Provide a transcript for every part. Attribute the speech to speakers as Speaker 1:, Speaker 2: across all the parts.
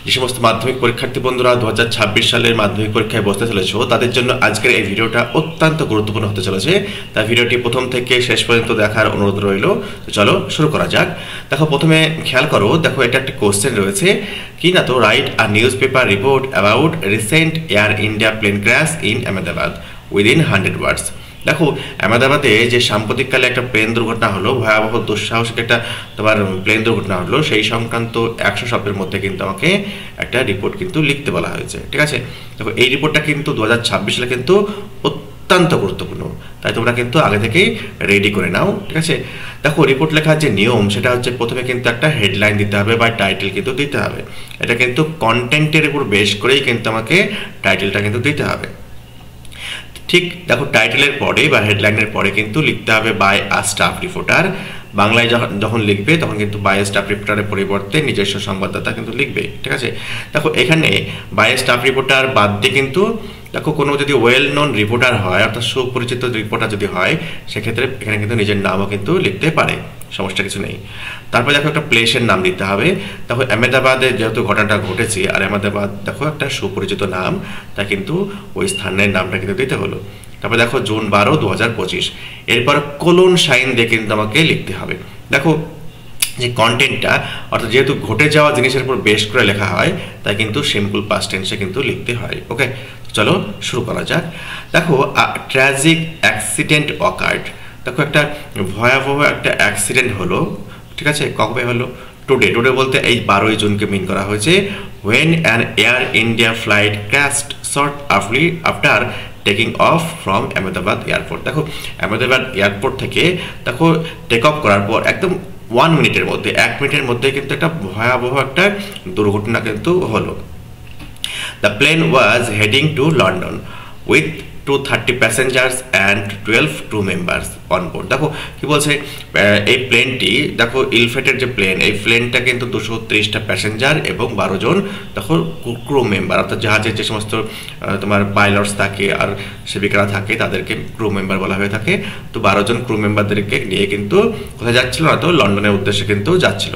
Speaker 1: যে সমস্ত মাধ্যমিক পরীক্ষার্থী বন্ধুরা 2026 সালের মাধ্যমিক পরীক্ষায় বসতে চলেছো তাদের জন্য আজকের এই ভিডিওটা অত্যন্ত গুরুত্বপূর্ণ হতে চলেছে। তাই ভিডিওটি প্রথম থেকে শেষ পর্যন্ত দেখার অনুরোধ রইল। তো চলো শুরু করা যাক। দেখো প্রথমে খেয়াল করো, দেখো এটা একটা কোশ্চেন রয়েছে কি না, তো write a newspaper report about recent Air India plane crash in Ahmedabad within 100 words. দেখো আহমেদাবাদে যে সাম্প্রতিককালে একটা প্লেন দুর্ঘটনা হলো, ভয়াবহ দুঃসাহসিক একটা তোমার প্লেন দুর্ঘটনা হলো, সেই সংক্রান্ত 100 শব্দের মধ্যে কিন্তু আমাকে একটা রিপোর্ট কিন্তু লিখতে বলা হয়েছে। ঠিক আছে, দেখো এই রিপোর্টটা কিন্তু 2026 সালে কিন্তু অত্যন্ত গুরুত্বপূর্ণ, তাই তোমরা কিন্তু আগে থেকেই রেডি করে নাও। ঠিক আছে, দেখো রিপোর্ট লেখার যে নিয়ম সেটা হচ্ছে প্রথমে কিন্তু একটা হেডলাইন দিতে হবে বা টাইটেল কিন্তু দিতে হবে। এটা কিন্তু কন্টেন্টের উপর বেস করেই কিন্তু আমাকে টাইটেলটা কিন্তু দিতে হবে। ঠিক দেখো টাইটেলের পরে বা হেডলাইনের পরে কিন্তু লিখতে হবে বাই আ স্টাফ রিপোর্টার। বাংলায় যখন লিখবে তখন কিন্তু বাই স্টাফ রিপোর্টারের পরিবর্তে নিজস্ব সংবাদদাতা কিন্তু লিখবে। ঠিক আছে, দেখো এখানে বাই স্টাফ রিপোর্টার বাদ দিয়ে কিন্তু দেখো কোনো যদি ওয়েল নোন রিপোর্টার হয়, অর্থাৎ সুপরিচিত রিপোর্টার যদি হয়, সেক্ষেত্রে এখানে কিন্তু নিজের নামও কিন্তু লিখতে পারে, সমস্যা কিছু নেই। তারপর দেখো একটা প্লেসের নাম দিতে হবে। দেখো আহমেদাবাদে যেহেতু ঘটনাটা ঘটেছে আর আহমেদাবাদ দেখো একটা সুপরিচিত নাম, তাই কিন্তু ওই স্থানের নামটা কিন্তু দিতে হলো। তারপর দেখো জুন 12, 2025। এরপর কোলন সাইন দিয়ে কিন্তু আমাকে লিখতে হবে। দেখো যে কন্টেন্টটা অর্থাৎ যেহেতু ঘটে যাওয়া জিনিসের উপর বেস করে লেখা হয়, তাই কিন্তু সিম্পল পাস্ট টেন্সে কিন্তু লিখতে হয়। ওকে, চলো শুরু করা যাক। দেখো ট্র্যাজিক অ্যাক্সিডেন্ট অকার্ড। দেখো একটা ভয়াবহ একটা অ্যাক্সিডেন্ট হলো। ঠিক আছে, কবে হলো? টুডে বলতে এই 12ই জুনকে মিন করা হয়েছে। When an air India flight crashed shortly after taking off from Ahmedabad airport. দেখো আহমেদাবাদ এয়ারপোর্ট থেকে দেখো টেক অফ করার পর একদম 1 মিনিটের মধ্যে 1 মিনিটের মধ্যে কিন্তু একটা ভয়াবহ একটা দুর্ঘটনা কিন্তু হলো। The plane was heading to London with 230 passengers and 12 crew members on board. দেখো কি বলছে, এই প্লেনটি দেখো ইলফেটের যে প্লেন, এই প্লেনটা কিন্তু 230টা প্যাসেঞ্জার এবং 12 জন দেখো ক্রু মেম্বার, অর্থাৎ জাহাজের যে সমস্ত তোমার পাইলটস থাকে আর সেবিকারা থাকে তাদেরকে ক্রু মেম্বার বলা হয়ে থাকে। তো 12 জন ক্রু মেম্বারদেরকে নিয়ে কিন্তু কোথায় যাচ্ছিল না, তো লন্ডনের উদ্দেশ্যে কিন্তু যাচ্ছিল।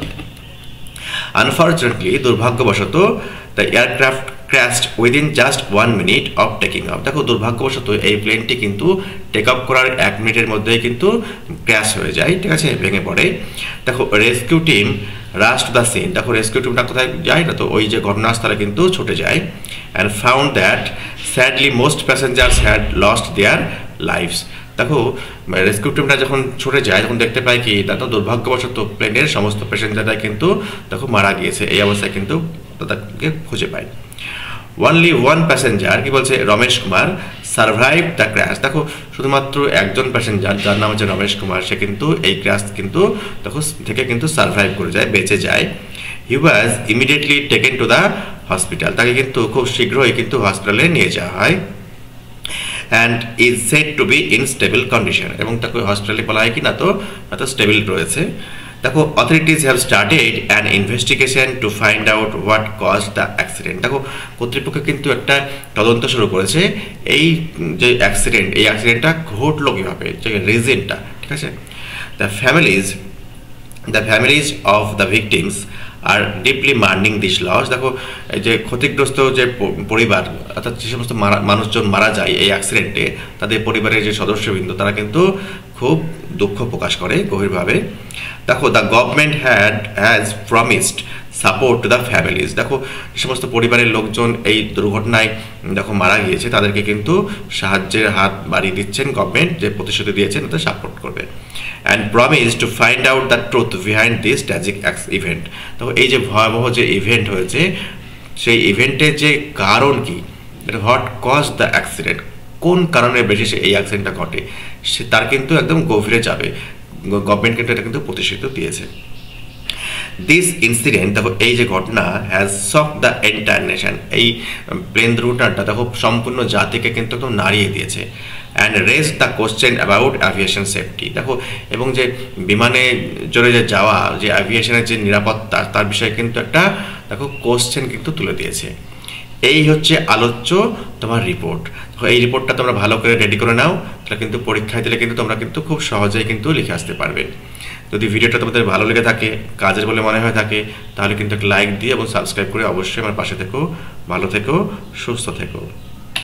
Speaker 1: আনফর্চুনেটলি দুর্ভাগ্যবশত the aircraft crashed within just 1 minute of taking off. দেখো দুর্ভাগ্যবশত এই প্লেনটি কিন্তু টেক অফ করার 1 মিনিটের মধ্যেই কিন্তু ক্র্যাশ হয়ে যায়। ঠিক আছে, ভেঙে পড়ে। দেখো rescue team rush to the scene. দেখো রেস্কিউ টিমটা কোথায় যায় না, তো ওই যে ঘটনাস্থলে কিন্তু ছুটে যায়। And found that sadly most passengers had lost their lives. দেখো রেস্কিউ টিমটা যখন ছুটে যায় তখন দেখতে পায় কি, তা তো দুর্ভাগ্যবশত প্লেনের সমস্ত প্যাসেঞ্জাররা কিন্তু দেখো মারা গিয়েছে। এই অবস্থায় কিন্তু তাদেরকে খুঁজে পায়। অনলি 1 প্যাসেঞ্জার, কি বলছে, Ramesh Kumar, survive the crash. দেখো শুধুমাত্র একজন প্যাসেঞ্জার যার নাম হচ্ছে রমেশ কুমার, সে কিন্তু এই ক্র্যাশ কিন্তু দেখো থেকে কিন্তু সার্ভাইভ করে যায়, বেঁচে যায়। He was immediately taken to the hospital. তাকে কিন্তু খুব শীঘ্রই কিন্তু হসপিটালে নিয়ে যাওয়া হয়। And is said to be in stable condition. এবং তাকে হসপিটালে বলা হয় কি না, তো এত স্টেবল রয়েছে। দেখো authorities have started an investigation to find out what cause the accident. দেখো কর্তৃপক্ষ কিন্তু একটা তদন্ত শুরু করেছে এই যে অ্যাক্সিডেন্ট, এই অ্যাক্সিডেন্টটা ঘটলো কীভাবে, যে রিজনটা। ঠিক আছে, the families of the victims are deeply mourning this loss. দেখো এই যে ক্ষতিগ্রস্ত যে পরিবার, অর্থাৎ যে সমস্ত মানুষজন মারা যায় এই অ্যাক্সিডেন্টে, তাদের পরিবারের যে সদস্যবৃন্দ তারা কিন্তু খুব দুঃখ প্রকাশ করে গভীরভাবে। দেখো the government has promised support to the families. দেখো যে সমস্ত পরিবারের লোকজন এই দুর্ঘটনায় দেখো মারা গিয়েছে তাদেরকে কিন্তু সাহায্যের হাত বাড়িয়ে দিচ্ছেন গভর্নমেন্ট, যে প্রতিশ্রুতি দিয়েছেন তাদের সাপোর্ট করবে। And promise to find out the truth behind this tragic event. দেখো এই যে ভয়াবহ যে ইভেন্ট হয়েছে, সেই ইভেন্টের যে কারণ কি, হোয়াট কজ দ্য অ্যাক্সিডেন্ট, কোন কারণে বেশি এই অ্যাক্সিডেন্টটা ঘটে, সে তার কিন্তু একদম গভীরে যাবে। গভর্নমেন্ট কিন্তু এটা কিন্তু প্রতিশ্রুতি দিয়েছে। দিস ইনসিডেন্ট, দেখো এই যে ঘটনা, has shock the entire nation. এই প্লেন দুর্ঘটনাটা দেখো সম্পূর্ণ জাতিকে কিন্তু একদম নাড়িয়ে দিয়েছে। And raise the question about aviation safety. দেখো এবং যে বিমানে জোরে যে যাওয়া, যে অ্যাভিয়েশনের যে নিরাপত্তা, তার বিষয়ে কিন্তু একটা দেখো কোশ্চেন কিন্তু তুলে দিয়েছে। এই হচ্ছে আলোচ্য তোমার রিপোর্ট। এই রিপোর্টটা তোমরা ভালো করে রেডি করে নাও, তাহলে কিন্তু পরীক্ষায় দিলে কিন্তু তোমরা কিন্তু খুব সহজেই কিন্তু লিখে আসতে পারবে। যদি ভিডিওটা তোমাদের ভালো লেগে থাকে, কাজের বলে মনে হয়ে থাকে, তাহলে কিন্তু একটা লাইক দিয়ে এবং সাবস্ক্রাইব করে অবশ্যই আমার পাশে থেকো। ভালো থেকো, সুস্থ থেকো।